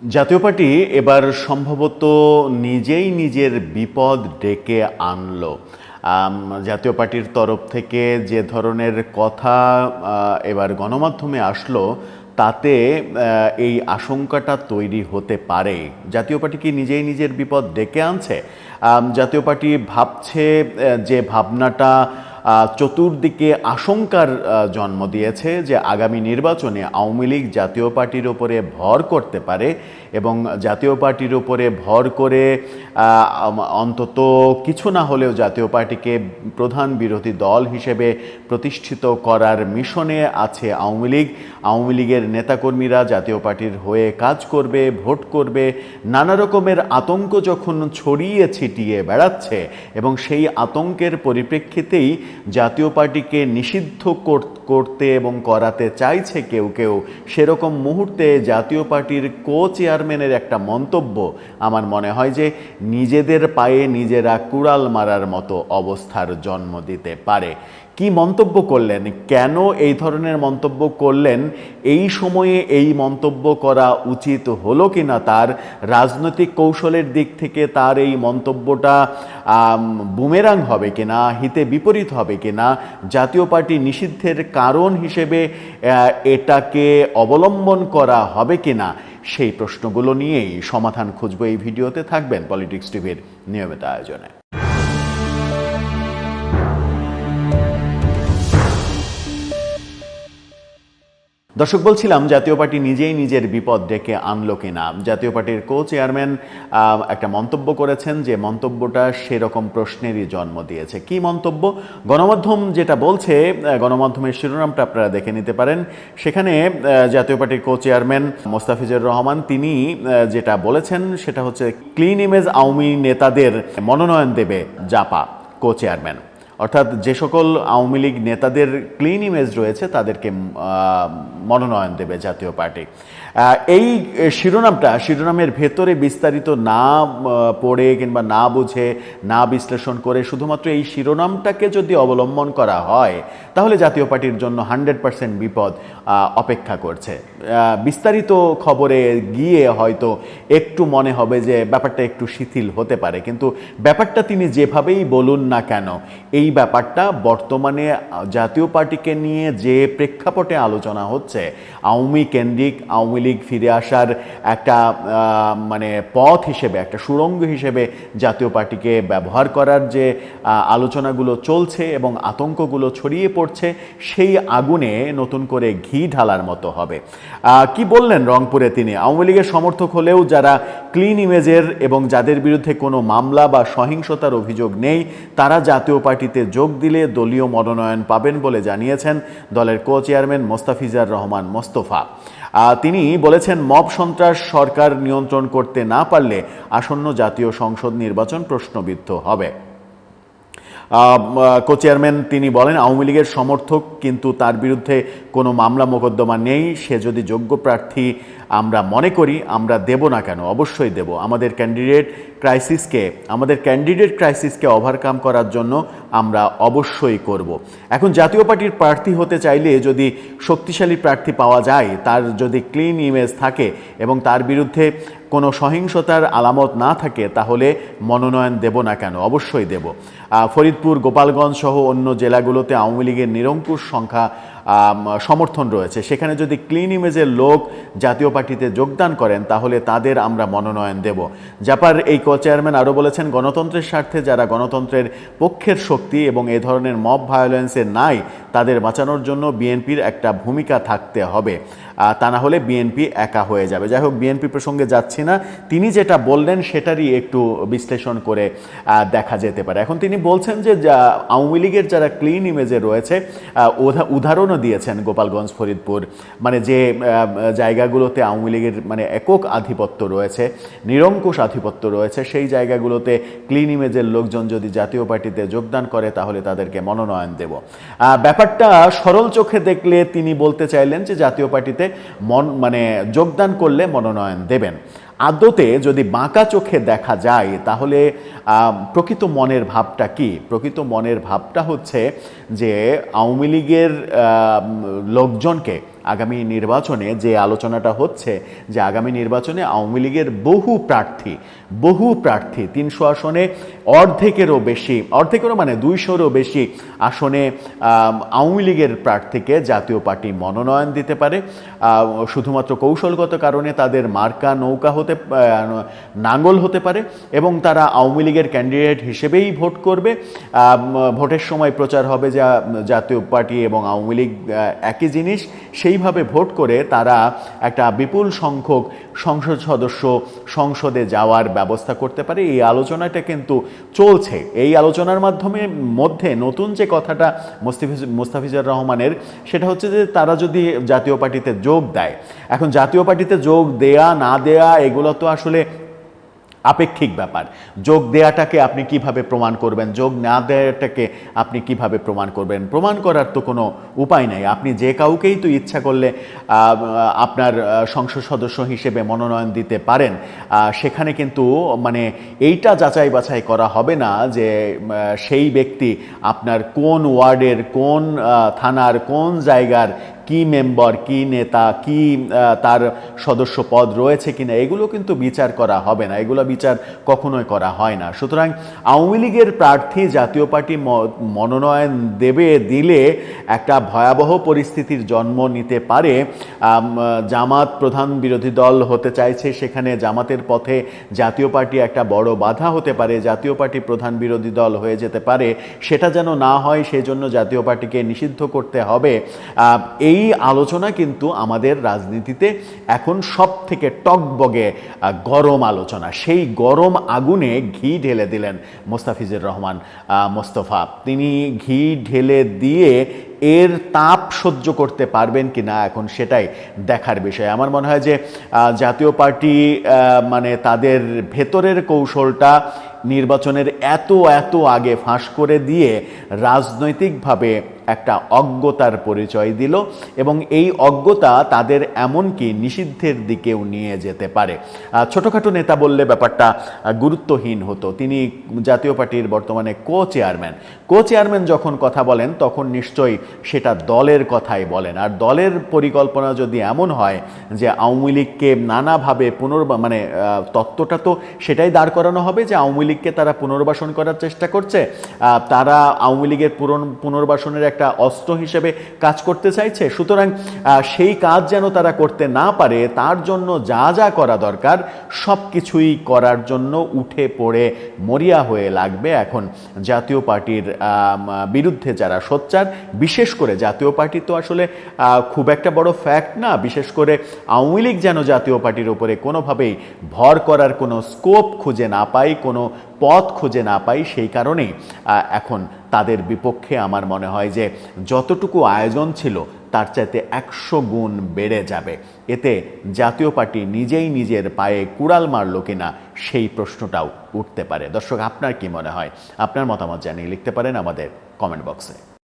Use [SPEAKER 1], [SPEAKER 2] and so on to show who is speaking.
[SPEAKER 1] জাতীয় পার্টি এবার সম্ভবত নিজেই নিজের বিপদ ডেকে আনলো। জাতীয় পার্টির তরফ থেকে যে ধরনের কথা এবার গণমাধ্যমে আসলো, তাতে এই আশঙ্কাটা তৈরি হতে পারে জাতীয় পার্টি কি নিজেই নিজের বিপদ ডেকে আনছে। জাতীয় পার্টি ভাবছে যে ভাবনাটা চতুর্দিকে আশঙ্কার জন্ম দিয়েছে যে আগামী নির্বাচনে আওয়ামী লীগ জাতীয় পার্টির ওপরে ভর করতে পারে এবং জাতীয় পার্টির ওপরে ভর করে অন্তত কিছু না হলেও জাতীয় পার্টিকে প্রধান বিরোধী দল হিসেবে প্রতিষ্ঠিত করার মিশনে আছে আওয়ামী লীগ। আওয়ামী লীগের নেতাকর্মীরা জাতীয় পার্টির হয়ে কাজ করবে, ভোট করবে, নানা রকমের আতঙ্ক যখন ছড়িয়ে ছিটিয়ে বেড়াচ্ছে এবং সেই আতঙ্কের পরিপ্রেক্ষিতেই জাতীয় পার্টিকে নিষিদ্ধ করতে এবং করাতে চাইছে কেউ কেউ, সেরকম মুহূর্তে জাতীয় পার্টির কো চেয়ারম্যানের একটা মন্তব্য আমার মনে হয় যে নিজেদের পায়ে নিজেরা কুড়াল মারার মতো অবস্থার জন্ম দিতে পারে। কি মন্তব্য করলেন, কেন এই ধরনের মন্তব্য করলেন, এই সময়ে এই মন্তব্য করা উচিত হলো কিনা, তার রাজনৈতিক কৌশলের দিক থেকে তার এই মন্তব্যটা বুমেরাং হবে কিনা, হিতে বিপরীত হবে কিনা, জাতীয় পার্টি নিষিদ্ধের কারণ হিসেবে এটাকে অবলম্বন করা হবে কিনা, সেই প্রশ্নগুলো নিয়েই সমাধান খুঁজব এই ভিডিওতে। থাকবেন পলিটিক্স টিভির নিয়মিত আয়োজনে। দর্শক, বলছিলাম জাতীয় পার্টি নিজেই নিজের বিপদ ডেকে আনলো কিনা। জাতীয় পার্টির কো চেয়ারম্যান একটা মন্তব্য করেছেন, যে মন্তব্যটা সেরকম প্রশ্নেরই জন্ম দিয়েছে। কি মন্তব্য? গণমাধ্যম যেটা বলছে, গণমাধ্যমের শিরোনামটা আপনারা দেখে নিতে পারেন। সেখানে জাতীয় পার্টির কো চেয়ারম্যান মোস্তাফিজুর রহমান তিনি যেটা বলেছেন সেটা হচ্ছে ক্লিন ইমেজ আওয়ামী নেতাদের মনোনয়ন দেবে জাপা। কো চেয়ারম্যান অর্থাৎ যে সকল আওয়ামী লীগ নেতাদের ক্লিন ইমেজ রয়েছে তাদেরকে মনোনয়ন দেবে জাতীয় পার্টি। এই শিরোনামের ভেতরে বিস্তারিত না পড়ে কিংবা না বুঝে না বিশ্লেষণ করে শুধুমাত্র এই শিরোনামটাকে যদি অবলম্বন করা হয় তাহলে জাতীয় পার্টির জন্য 100% বিপদ অপেক্ষা করছে। বিস্তারিত খবরে গিয়ে হয়তো একটু মনে হবে যে ব্যাপারটা একটু শিথিল হতে পারে, কিন্তু ব্যাপারটা তিনি যেভাবেই বলুন না কেন, এই ব্যাপারটা বর্তমানে জাতীয় পার্টিকে নিয়ে যে প্রেক্ষাপটে আলোচনা হচ্ছে, আওয়ামী কেন্দ্রিক, আওয়ামী লীগ ফিরে আসার একটা মানে পথ হিসেবে, একটা সুড়ঙ্গ হিসেবে জাতীয় পার্টিকে ব্যবহার করার যে আলোচনাগুলো চলছে এবং আতঙ্কগুলো ছড়িয়ে পড়ছে, সেই আগুনে নতুন করে ঘি ঢালার মতো হবে। কি বললেন রংপুরে তিনি? আওয়ামী লীগের সমর্থক হলেও যারা ক্লিন ইমেজের এবং যাদের বিরুদ্ধে কোনো মামলা বা সহিংসতার অভিযোগ নেই, তারা জাতীয় পার্টিতে যোগ দিলে দলীয় মনোনয়ন পাবেন বলে জানিয়েছেন দলের কো চেয়ারম্যান মোস্তাফিজুর রহমান মোস্তফা। তিনি বলেছেন, মব সন্ত্রাস সরকার নিয়ন্ত্রণ করতে না পারলে আসন্ন জাতীয় সংসদ নির্বাচন প্রশ্নবিদ্ধ হবে। কো চেয়ারম্যান তিনি বলেন, আওয়ামী লীগের সমর্থক কিন্তু তার বিরুদ্ধে কোনো মামলা মোকদ্দমা নেই। সে যদি যোগ্য প্রার্থী আমরা মনে করি, আমরা দেব না কেন? অবশ্যই দেব। আমাদের ক্যান্ডিডেট ক্রাইসিসকে ওভারকাম করার জন্য আমরা অবশ্যই করব। এখন জাতীয় পার্টির প্রার্থী হতে চাইলে যদি শক্তিশালী প্রার্থী পাওয়া যায়, তার যদি ক্লিন ইমেজ থাকে এবং তার বিরুদ্ধে কোনো সহিংসতার আলামত না থাকে, তাহলে মনোনয়ন দেব না কেন? অবশ্যই দেব। ফরিদপুর, গোপালগঞ্জ সহ অন্য জেলাগুলোতে আওয়ামী লীগের নিরঙ্কুশ সংখ্যা সমর্থন রয়েছে। সেখানে যদি ক্লিন ইমেজের লোক জাতীয় পার্টিতে যোগদান করেন তাহলে তাদের আমরা মনোনয়ন দেব। জাপার এই কো চেয়ারম্যান আরও বলেছেন, গণতন্ত্রের স্বার্থে যারা গণতন্ত্রের পক্ষের শক্তি এবং এ ধরনের মব ভায়োলেন্সের নাই, তাদের বাঁচানোর জন্য বিএনপির একটা ভূমিকা থাকতে হবে, তা না হলে বিএনপি একা হয়ে যাবে। যাই হোক, বিএনপি প্রসঙ্গে যাচ্ছি না, তিনি যেটা বললেন সেটারই একটু বিশ্লেষণ করে দেখা যেতে পারে। এখন তিনি বলছেন যে আওয়ামী লীগের যারা ক্লিন ইমেজে রয়েছে, উদাহরণও দিয়েছেন গোপালগঞ্জ, ফরিদপুর, মানে যে জায়গাগুলোতে আওয়ামী লীগের মানে একক আধিপত্য রয়েছে, নিরঙ্কুশ আধিপত্য রয়েছে, সেই জায়গাগুলোতে ক্লিন ইমেজের লোকজন যদি জাতীয় পার্টিতে যোগদান করে তাহলে তাদেরকে মনোনয়ন দেব। ব্যাপারটা সরল চোখে দেখলে তিনি বলতে চাইলেন যে জাতীয় পার্টিতে যোগদান করলে মনোনয়ন দেবেন। আদতে যদি বাঁকা চোখে দেখা যায় তাহলে প্রকৃত মনের ভাবটা কি? প্রকৃত মনের ভাবটা হচ্ছে যে আওয়ামী লীগের লোকজনকে আগামী নির্বাচনে যে আলোচনাটা হচ্ছে যে আগামী নির্বাচনে আওয়ামী লীগের বহু প্রার্থী ৩০০ আসনে অর্ধেকেরও মানে 200-রও বেশি আসনে আওয়ামী লীগের প্রার্থীকে জাতীয় পার্টি মনোনয়ন দিতে পারে। শুধুমাত্র কৌশলগত কারণে তাদের মার্কা নৌকা নাঙ্গল হতে পারে এবং তারা আওয়ামী লীগের ক্যান্ডিডেট হিসেবেই ভোট করবে। ভোটের সময় প্রচার হবে যে জাতীয় পার্টি এবং আওয়ামী লীগ একই জিনিস, সেইভাবে ভোট করে তারা একটা বিপুল সংখ্যক সংসদ সদস্য সংসদে যাওয়ার ব্যবস্থা করতে পারে। এই আলোচনাটা কিন্তু চলছে। এই আলোচনার মধ্যে নতুন যে কথাটা মোস্তাফিজুর রহমানের, সেটা হচ্ছে যে তারা যদি জাতীয় পার্টিতে যোগ দেয়, এখন জাতীয় পার্টিতে যোগ দেয়া না দেয়া এগুলো তো আসলে আপেক্ষিক ব্যাপার। যোগ দেয়াটাকে আপনি কিভাবে প্রমাণ করবেন, যোগ না দেয়াটাকে আপনি কিভাবে প্রমাণ করবেন? প্রমাণ করার তো কোনো উপায় নাই। আপনি যে কাউকেই তো ইচ্ছা করলে আপনার সংসদ সদস্য হিসেবে মনোনয়ন দিতে পারেন। সেখানে কিন্তু মানে এইটা যাচাই বাছাই করা হবে না যে সেই ব্যক্তি আপনার কোন ওয়ার্ডের, কোন থানার, কোন জায়গার কি মেম্বার, কি নেতা, কি তার সদস্য পদ রয়েছে কিনা, এগুলো কিন্তু বিচার করা হবে না, এগুলো বিচার কখনোই করা হয় না। সুতরাং আওয়ামী লীগের প্রার্থী জাতীয় পার্টি মনোনয়ন দিলে একটা ভয়াবহ পরিস্থিতির জন্ম নিতে পারে। জামাত প্রধান বিরোধী দল হতে চাইছে, সেখানে জামাতের পথে জাতীয় পার্টি একটা বড় বাধা হতে পারে, জাতীয় পার্টি প্রধান বিরোধী দল হয়ে যেতে পারে। সেটা যেন না হয় সেই জন্য জাতীয় পার্টিকে নিষিদ্ধ করতে হবে। এই আলোচনা কিন্তু আমাদের রাজনীতিতে এখন সব থেকে টকবগে গরম আলোচনা। সেই গরম আগুনে ঘি ঢেলে দিলেন মোস্তফা। তিনি ঘি ঢেলে দিয়ে এর তাপ সহ্য করতে পারবেন কিনা এখন সেটাই দেখার বিষয়। আমার মনে হয় যে জাতীয় পার্টি মানে তাদের ভেতরের কৌশলটা নির্বাচনের এত আগে ফাঁস করে দিয়ে রাজনৈতিকভাবে একটা অজ্ঞতার পরিচয় দিল এবং এই অজ্ঞতা তাদের এমনকি নিষিদ্ধের দিকেও নিয়ে যেতে পারে। ছোটখাটো নেতা বললে ব্যাপারটা গুরুত্বহীন হতো। তিনি জাতীয় পার্টির বর্তমানে কো-চেয়ারম্যান যখন কথা বলেন তখন নিশ্চয়ই সেটা দলের কথাই বলেন। আর দলের পরিকল্পনা যদি এমন হয় যে আওয়ামী লীগকে নানাভাবে তত্ত্বটা তো সেটাই দাঁড় করানো হবে যে আওয়ামী লীগকে তারা পুনর্বাসন করার চেষ্টা করছে, তারা আওয়ামী লীগের পুনর্বাসনের একটা অস্ত্র হিসেবে কাজ করতে চাইছে। সুতরাং সেই কাজ যেন তারা করতে না পারে, তার জন্য যা করা দরকার সব কিছুই করার জন্য উঠে পড়ে মরিয়া হয়ে লাগবে এখন জাতীয় পার্টির বিরুদ্ধে যারা সোচ্চার। বিশেষ করে জাতীয় পার্টি তো আসলে খুব একটা বড় ফ্যাক্ট না, বিশেষ করে আওয়ামী লীগ যেন জাতীয় পার্টির উপরে কোনোভাবেই ভর করার কোনো স্কোপ খুঁজে না পাই, কোনো পথ খুঁজে না পাই। সেই কারণেই এখন তাদের বিপক্ষে আমার মনে হয় যে যতটুকু আয়োজন ছিল তার চাইতে 100 গুণ বেড়ে যাবে। এতে জাতীয় পার্টি নিজেই নিজের পায়ে কুড়াল মারল কিনা সেই প্রশ্নটাও উঠতে পারে। দর্শক, আপনার কি মনে হয়? আপনার মতামত জানিয়ে লিখতে পারেন আমাদের কমেন্ট বক্সে।